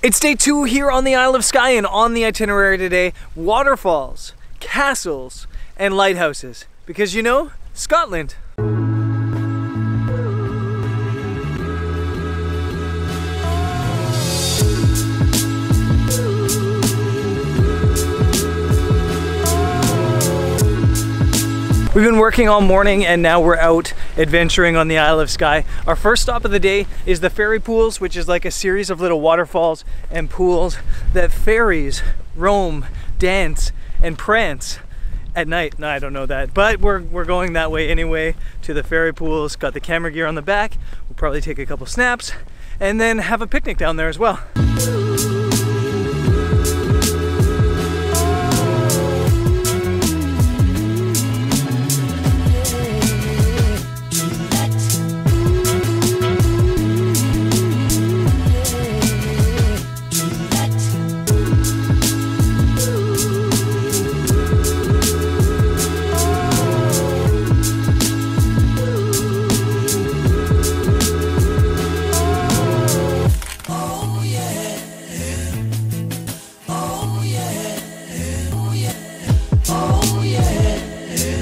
It's day 2 here on the Isle of Skye, and on the itinerary today, waterfalls, castles, and lighthouses. Because you know, Scotland. We've been working all morning and now we're out adventuring on the Isle of Skye. Our first stop of the day is the Ferry Pools, which is like a series of little waterfalls and pools that ferries roam, dance, and prance at night. No, I don't know that, but we're going that way anyway to the Ferry Pools. Got the camera gear on the back. We'll probably take a couple snaps and then have a picnic down there as well.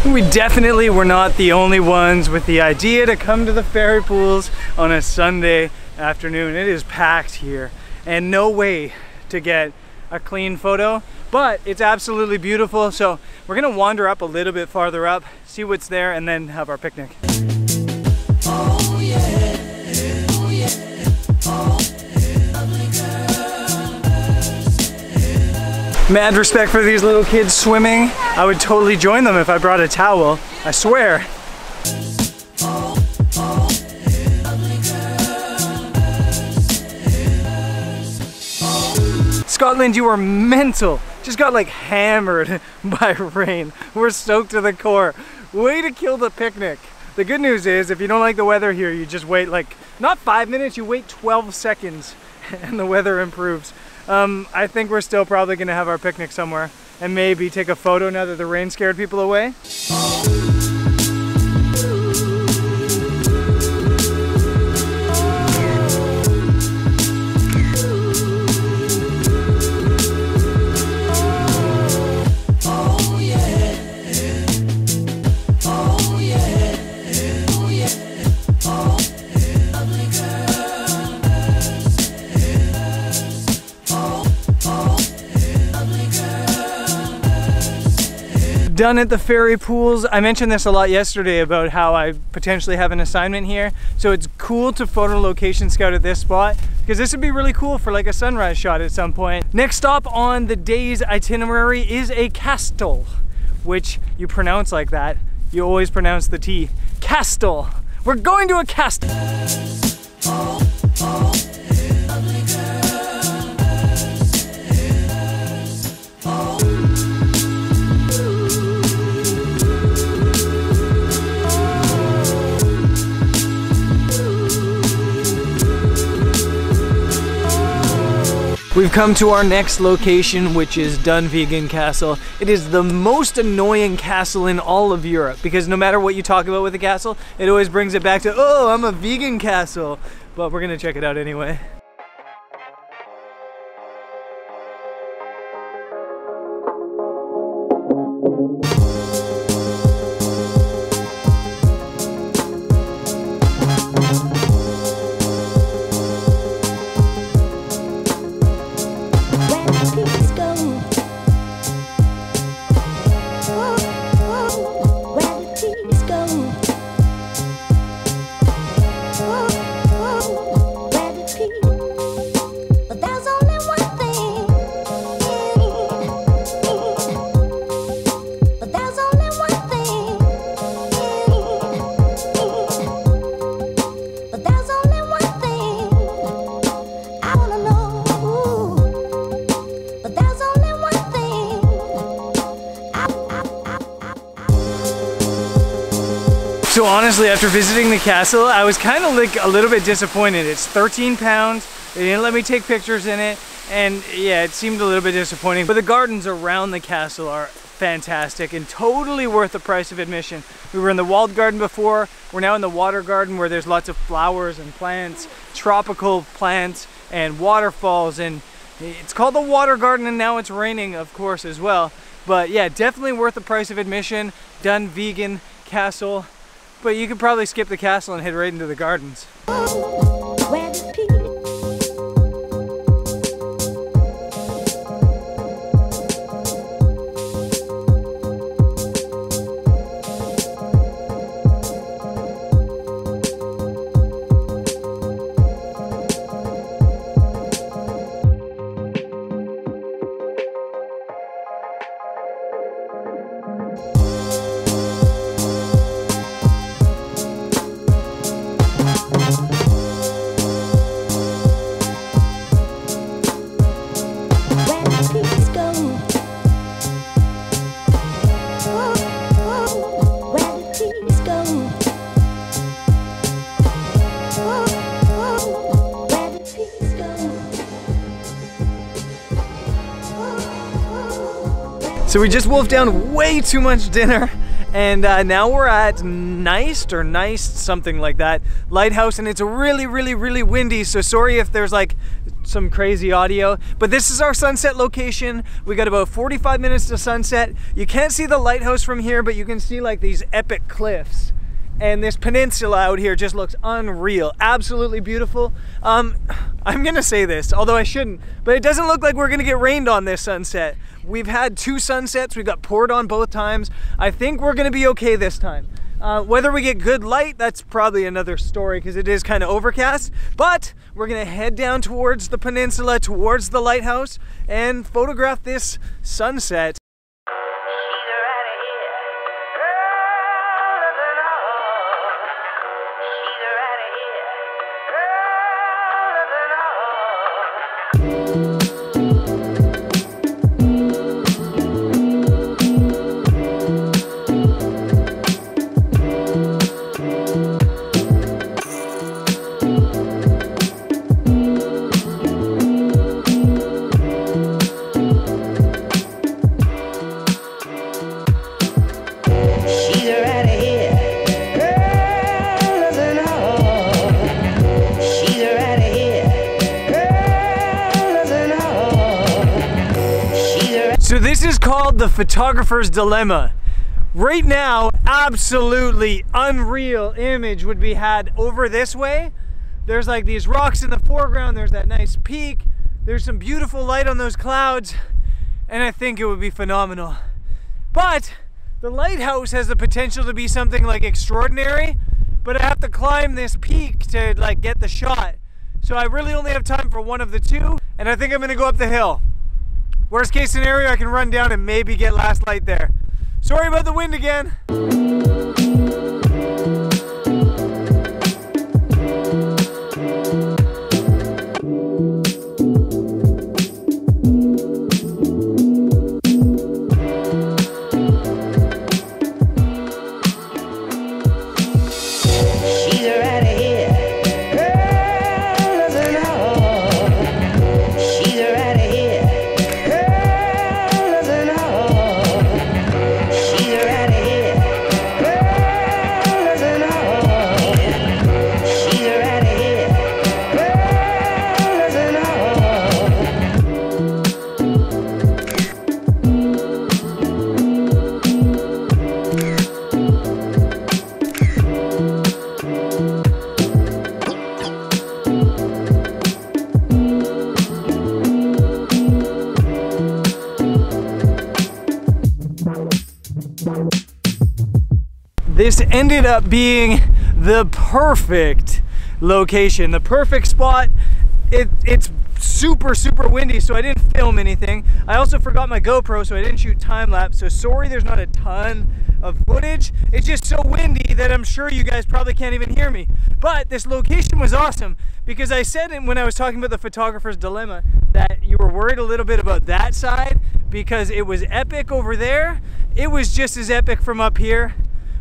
We definitely were not the only ones with the idea to come to the Ferry Pools on a Sunday afternoon. It is packed here and no way to get a clean photo, but it's absolutely beautiful. So we're gonna wander up a little bit farther up, see what's there, and then have our picnic. Oh yeah, oh yeah, oh. Mad respect for these little kids swimming. I would totally join them if I brought a towel, I swear. Scotland, you are mental. Just got like hammered by rain. We're soaked to the core. Way to kill the picnic. The good news is, if you don't like the weather here, you just wait like, not 5 minutes, you wait 12 seconds and the weather improves. I think we're still probably gonna have our picnic somewhere and maybe take a photo now that the rain scared people away. Done at the Ferry Pools. I mentioned this a lot yesterday about how I potentially have an assignment here. So it's cool to photo location scout at this spot because this would be really cool for like a sunrise shot at some point. Next stop on the day's itinerary is a castle, which you pronounce like that. You always pronounce the T. Castle. We're going to a castle. We've come to our next location, which is Dunvegan Castle. It is the most annoying castle in all of Europe because no matter what you talk about with the castle, it always brings it back to, oh, I'm a vegan castle. But we're gonna check it out anyway. So honestly, after visiting the castle, I was kind of like a little bit disappointed. It's 13 pounds, they didn't let me take pictures in it, and yeah, it seemed a little bit disappointing. But the gardens around the castle are fantastic and totally worth the price of admission. We were in the walled garden before, we're now in the water garden where there's lots of flowers and plants, tropical plants, and waterfalls, and it's called the Water Garden, and now it's raining, of course, as well. But yeah, definitely worth the price of admission. Dunvegan Castle, but you could probably skip the castle and head right into the gardens. So we just wolfed down way too much dinner, and now we're at Nice something like that, lighthouse, and it's really windy, so sorry if there's like some crazy audio, but this is our sunset location. We got about 45 minutes to sunset. You can't see the lighthouse from here, but you can see like these epic cliffs, and this peninsula out here just looks unreal, absolutely beautiful. I'm gonna say this, although I shouldn't, but it doesn't look like we're gonna get rained on this sunset. We've had 2 sunsets, we got poured on both times. I think we're gonna be okay this time. Whether we get good light, that's probably another story because it is kind of overcast, but we're gonna head down towards the peninsula, towards the lighthouse, and photograph this sunset. So this is called the photographer's dilemma. Right now, absolutely unreal image would be had over this way. There's like these rocks in the foreground, there's that nice peak, there's some beautiful light on those clouds, and I think it would be phenomenal. But the lighthouse has the potential to be something like extraordinary, but I have to climb this peak to like get the shot. So I really only have time for one of the two, and I think I'm gonna go up the hill. Worst case scenario, I can run down and maybe get last light there. Sorry about the wind again. This ended up being the perfect location, the perfect spot. It's super windy, so I didn't film anything. I also forgot my GoPro, so I didn't shoot time lapse, so sorry there's not a ton of footage. It's just so windy that I'm sure you guys probably can't even hear me. But this location was awesome because I said when I was talking about the photographer's dilemma that you were worried a little bit about that side because it was epic over there. It was just as epic from up here.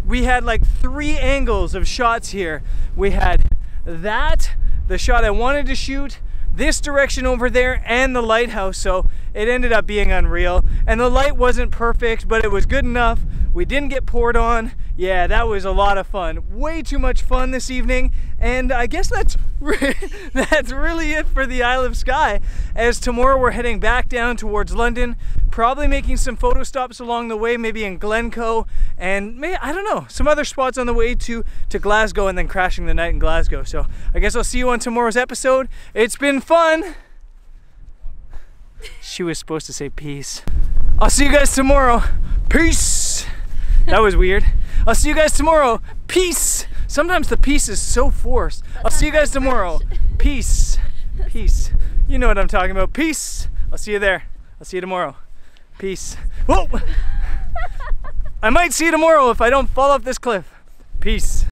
We had like 3 angles of shots here. We had that, the shot I wanted to shoot, this direction over there, and the lighthouse, so it ended up being unreal. And the light wasn't perfect, but it was good enough. We didn't get poured on, Yeah, that was a lot of fun. Way too much fun this evening. And I guess that's really it for the Isle of Skye. As tomorrow we're heading back down towards London, probably making some photo stops along the way, maybe in Glencoe, and maybe, I don't know, some other spots on the way to Glasgow, and then crashing the night in Glasgow. So I guess I'll see you on tomorrow's episode. It's been fun. She was supposed to say peace. I'll see you guys tomorrow. Peace. That was weird. I'll see you guys tomorrow. Peace. Sometimes the peace is so forced. I'll see you guys tomorrow. Peace. Peace. You know what I'm talking about. Peace. I'll see you there. I'll see you tomorrow. Peace. Whoa! I might see you tomorrow if I don't fall off this cliff. Peace.